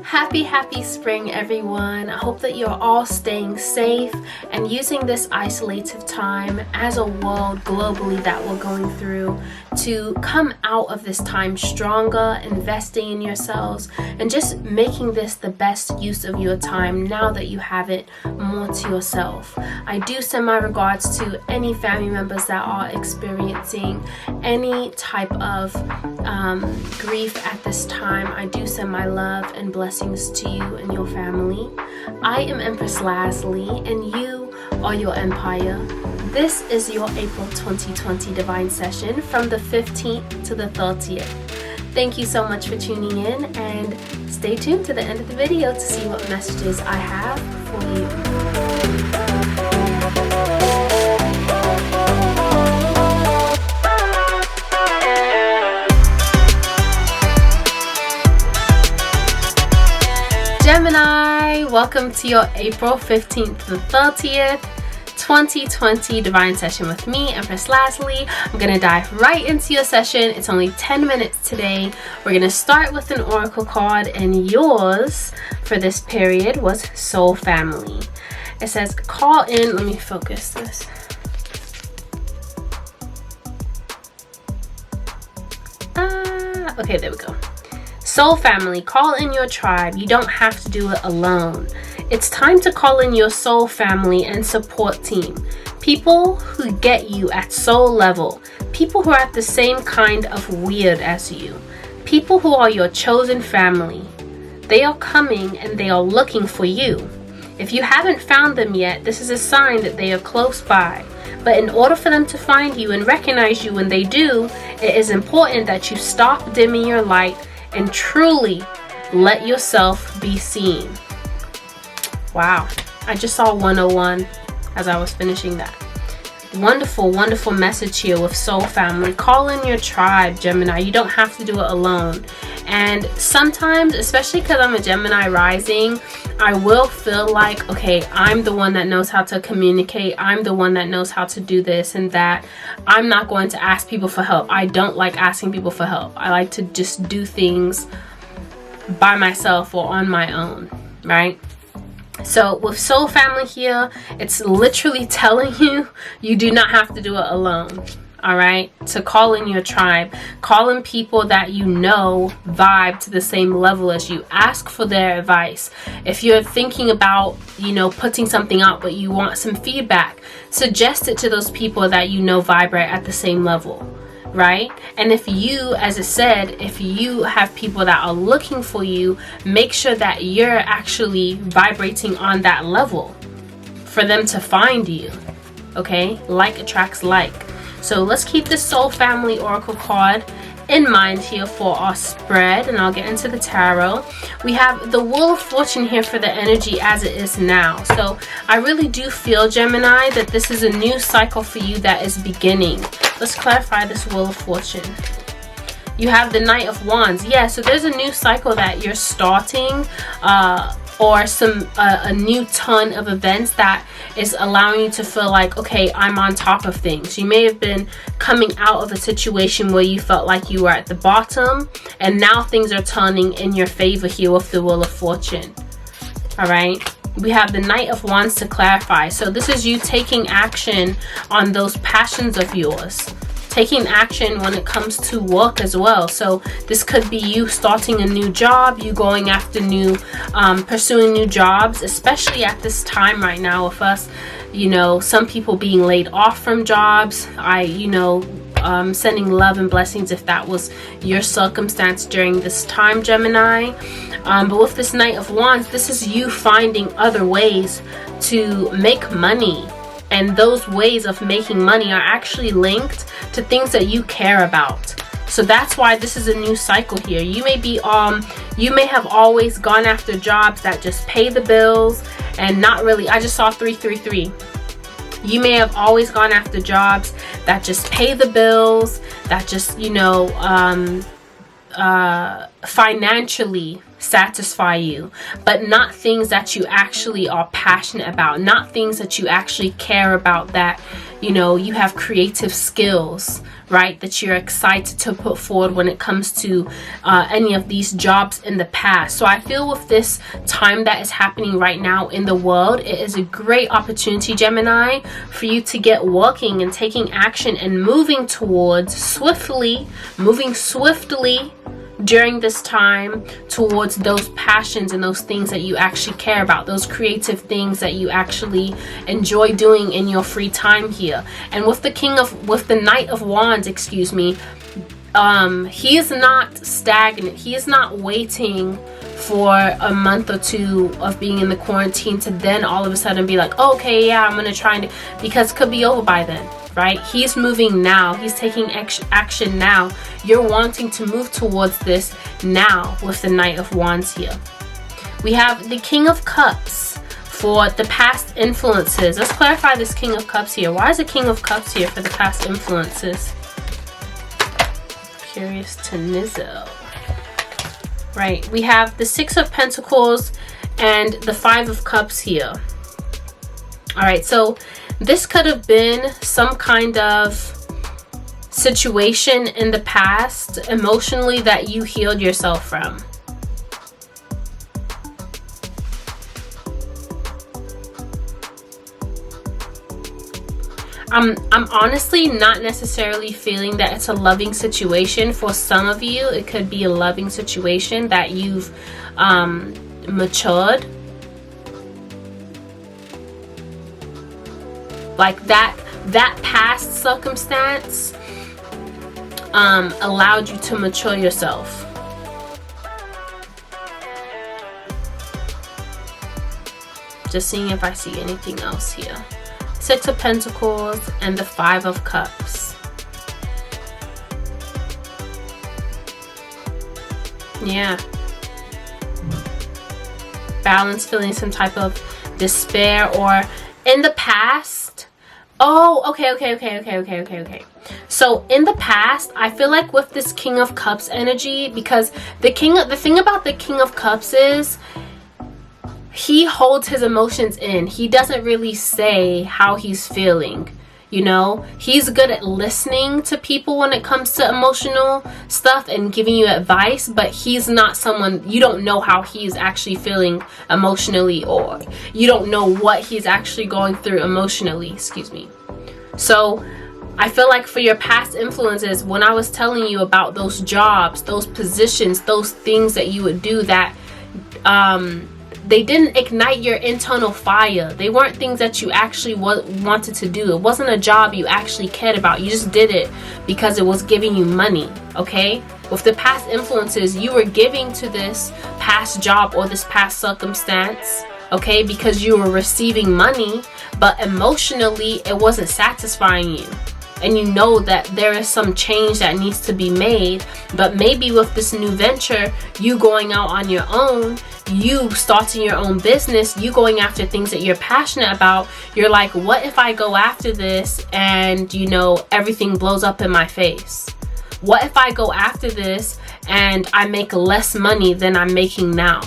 Happy spring, everyone. I hope that you're all staying safe and using this isolated time as a world globally that we're going through to come out of this time stronger, investing in yourselves and just making this the best use of your time now that you have it more to yourself. I do send my regards to any family members that are experiencing any type of grief at this time. I do send my love and blessings to you and your family. I am Empress Lazuli and you are your empire. This is your April 2020 Divine Session from the 15th to the 30th. Thank you so much for tuning in and stay tuned to the end of the video to see what messages I have for you. Gemini, welcome to your April 15th to 30th, 2020 Divine Session with me, Empress Lazuli. I'm going to dive right into your session. It's only 10 minutes today. We're going to start with an oracle card, and yours for this period was Soul Family. It says, call in, let me focus this. Okay, there we go. Soul Family, call in your tribe. You don't have to do it alone. It's time to call in your soul family and support team. People who get you at soul level. People who are at the same kind of weird as you. People who are your chosen family. They are coming and they are looking for you. If you haven't found them yet, this is a sign that they are close by. But in order for them to find you and recognize you when they do, it is important that you stop dimming your light and truly let yourself be seen. Wow, I just saw 101 as I was finishing that. Wonderful message here with Soul Family. Call in your tribe, Gemini. You don't have to do it alone. And sometimes, especially because I'm a Gemini rising, I will feel like, okay, I'm the one that knows how to communicate. I'm the one that knows how to do this and that. I'm not going to ask people for help. I don't like asking people for help. I like to just do things by myself or on my own, right? So with Soul Family here, it's literally telling you, you do not have to do it alone. All right, to call in your tribe, call in people that you know vibe to the same level as you. Ask for their advice. If you're thinking about, putting something out, but you want some feedback, suggest it to those people that you know vibrate at the same level, right? And if you, as I said, if you have people that are looking for you, make sure that you're actually vibrating on that level for them to find you. Okay, like attracts like. So let's keep this Soul Family Oracle card in mind here for our spread, and I'll get into the tarot. We have the Wheel of Fortune here for the energy as it is now. So I really do feel, Gemini, that this is a new cycle for you that is beginning. Let's clarify this Wheel of Fortune. You have the Knight of Wands. Yeah, so there's a new cycle that you're starting, or a new ton of events that is allowing you to feel like, okay, I'm on top of things. You may have been coming out of a situation where you felt like you were at the bottom, and now things are turning in your favor here with the Wheel of Fortune. All right. We have the Knight of Wands to clarify. So this is you taking action on those passions of yours. Taking action when it comes to work as well. So this could be you starting a new job, you going after pursuing new jobs, especially at this time right now with us, some people being laid off from jobs. Sending love and blessings if that was your circumstance during this time, Gemini. But with this Knight of Wands, this is you finding other ways to make money. And those ways of making money are actually linked to things that you care about. So that's why this is a new cycle here. You may have always gone after jobs that just pay the bills and not really. I just saw 333. You may have always gone after jobs that just pay the bills, that just, financially satisfy you, but not things that you actually are passionate about, not things that you actually care about, that you know you have creative skills, right, that you're excited to put forward when it comes to any of these jobs in the past. So I feel with this time that is happening right now in the world, it is a great opportunity, Gemini, for you to get working and taking action and moving swiftly during this time towards those passions and those things that you actually care about, those creative things that you actually enjoy doing in your free time here. And with the Knight of Wands, excuse me, he is not stagnant. He is not waiting for a month or two of being in the quarantine to then all of a sudden be like, oh, okay, yeah, I'm gonna try and do, because it could be over by then, right? He's moving now. He's taking action now. You're wanting to move towards this now with the Knight of Wands here. We have the King of Cups for the past influences. Let's clarify this King of Cups here. Why is the King of Cups here for the past influences? Curious to know. Right, we have the Six of Pentacles and the Five of Cups here. All right, so this could have been some kind of situation in the past emotionally that you healed yourself from. I'm honestly not necessarily feeling that it's a loving situation. For some of you, it could be a loving situation that you've matured. Like that past circumstance allowed you to mature yourself. Just seeing if I see anything else here. Six of Pentacles and the Five of Cups. Yeah. Balance, feeling some type of despair, or in the past. Oh, okay. So in the past, I feel like with this King of Cups energy, because the thing about the King of Cups is he holds his emotions in. He doesn't really say how he's feeling. You know, he's good at listening to people when it comes to emotional stuff and giving you advice, but he's not someone, you don't know how he's actually feeling emotionally, or you don't know what he's actually going through emotionally, excuse me. So I feel like for your past influences, when I was telling you about those jobs, those positions, those things that you would do that they didn't ignite your internal fire. They weren't things that you actually wanted to do. It wasn't a job you actually cared about. You just did it because it was giving you money, okay? With the past influences, you were giving to this past job or this past circumstance, okay, because you were receiving money, but emotionally it wasn't satisfying you. And you know that there is some change that needs to be made, but maybe with this new venture, you going out on your own, you starting your own business, you going after things that you're passionate about, you're like, what if I go after this and, you know, everything blows up in my face? What if I go after this and I make less money than I'm making now?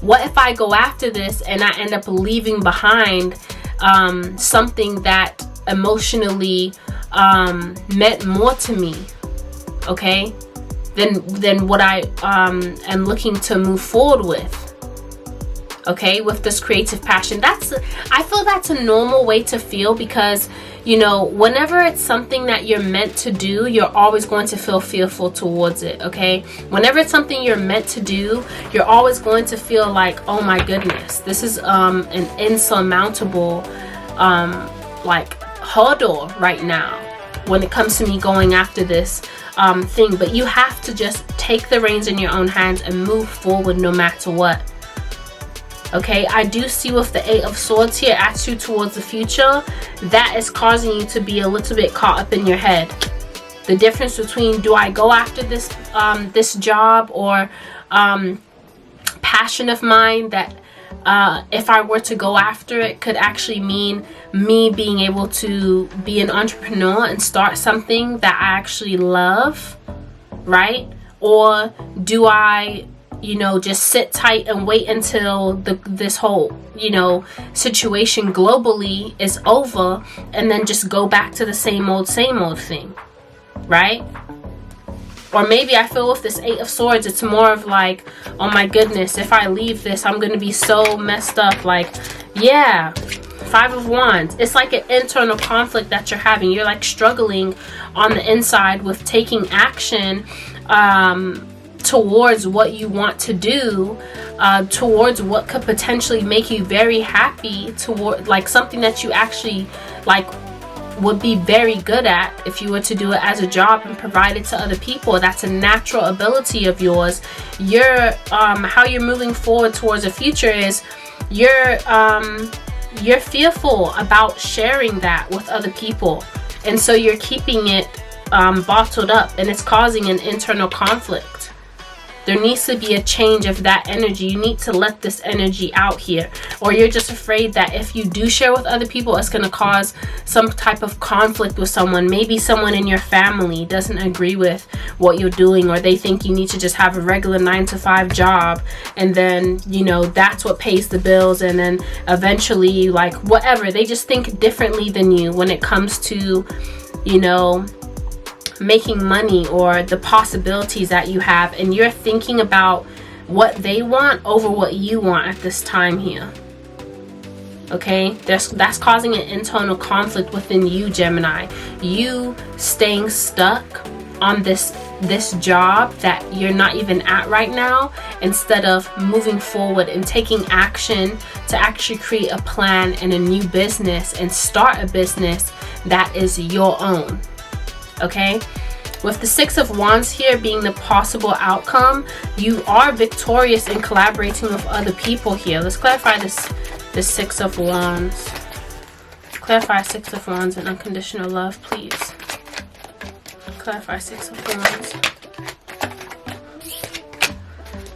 What if I go after this and I end up leaving behind something that emotionally meant more to me, okay, than what I am looking to move forward with, okay, with this creative passion? I feel that's a normal way to feel, because, you know, whenever it's something that you're meant to do, you're always going to feel fearful towards it, okay? Whenever it's something you're meant to do, you're always going to feel like, oh my goodness, this is an insurmountable like hurdle right now when it comes to me going after this thing. But you have to just take the reins in your own hands and move forward no matter what, okay? I do see with the Eight of Swords here, attitude towards the future, that is causing you to be a little bit caught up in your head. The difference between, do I go after this this job or passion of mine that if I were to go after it could actually mean me being able to be an entrepreneur and start something that I actually love, right? Or do I you know, just sit tight and wait until this whole, you know, situation globally is over, and then just go back to the same old thing, right? Or maybe I feel with this 8 of Swords, it's more of like, oh my goodness, if I leave this, I'm going to be so messed up. Like, yeah, 5 of Wands. It's like an internal conflict that you're having. You're like struggling on the inside with taking action towards what you want to do, towards what could potentially make you very happy, toward like something that you actually like would be very good at if you were to do it as a job and provide it to other people. That's a natural ability of yours. How you're moving forward towards the future is you're fearful about sharing that with other people, and so you're keeping it bottled up, and it's causing an internal conflict. There needs to be a change of that energy. You need to let this energy out here. Or you're just afraid that if you do share with other people, it's going to cause some type of conflict with someone. Maybe someone in your family doesn't agree with what you're doing, or they think you need to just have a regular 9-to-5 job, and then, you know, that's what pays the bills, and then eventually, like, whatever. They just think differently than you when it comes to, you know, making money or the possibilities that you have, and you're thinking about what they want over what you want at this time here. Okay, that's causing an internal conflict within you, Gemini. You staying stuck on this job that you're not even at right now, instead of moving forward and taking action to actually create a plan and a new business and start a business that is your own. Okay, with the 6 of Wands here being the possible outcome, you are victorious in collaborating with other people here. Let's clarify the 6 of Wands. Clarify 6 of Wands and unconditional love, please. Clarify 6 of Wands.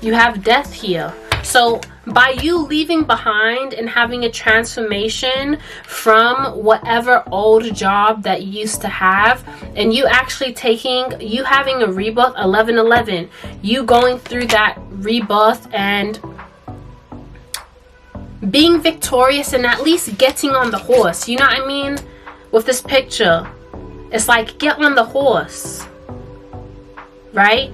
You have death here. So by you leaving behind and having a transformation from whatever old job that you used to have, and you actually having a rebirth, 11-11, you going through that rebirth and being victorious and at least getting on the horse. You know what I mean? With this picture, it's like, get on the horse, right?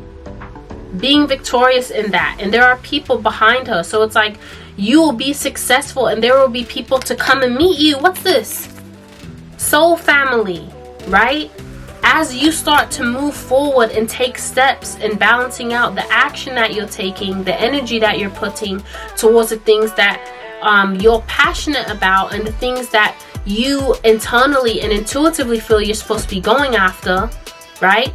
Being victorious in that, and there are people behind her, so it's like you will be successful and there will be people to come and meet you. What's this? Soul family, right? As you start to move forward and take steps in balancing out the action that you're taking, the energy that you're putting towards the things that you're passionate about, and the things that you internally and intuitively feel you're supposed to be going after, right?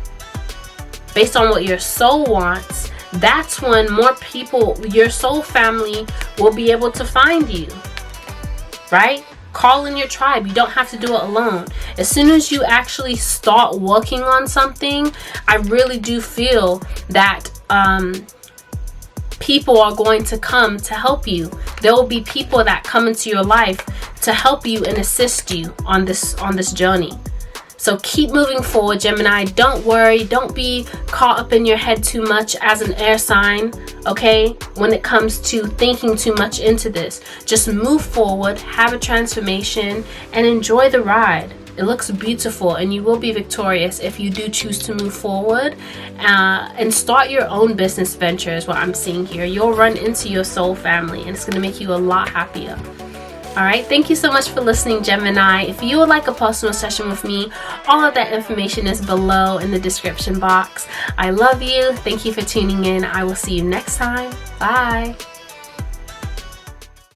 Based on what your soul wants, that's when more people, your soul family, will be able to find you, right? Call in your tribe. You don't have to do it alone. As soon as you actually start working on something, I really do feel that people are going to come to help you. There will be people that come into your life to help you and assist you on this journey. So keep moving forward, Gemini. Don't worry. Don't be caught up in your head too much as an air sign, okay? When it comes to thinking too much into this. Just move forward, have a transformation, and enjoy the ride. It looks beautiful, and you will be victorious if you do choose to move forward and start your own business venture is what I'm seeing here. You'll run into your soul family, and it's going to make you a lot happier. Alright, thank you so much for listening, Gemini. If you would like a personal session with me, all of that information is below in the description box. I love you. Thank you for tuning in. I will see you next time. Bye.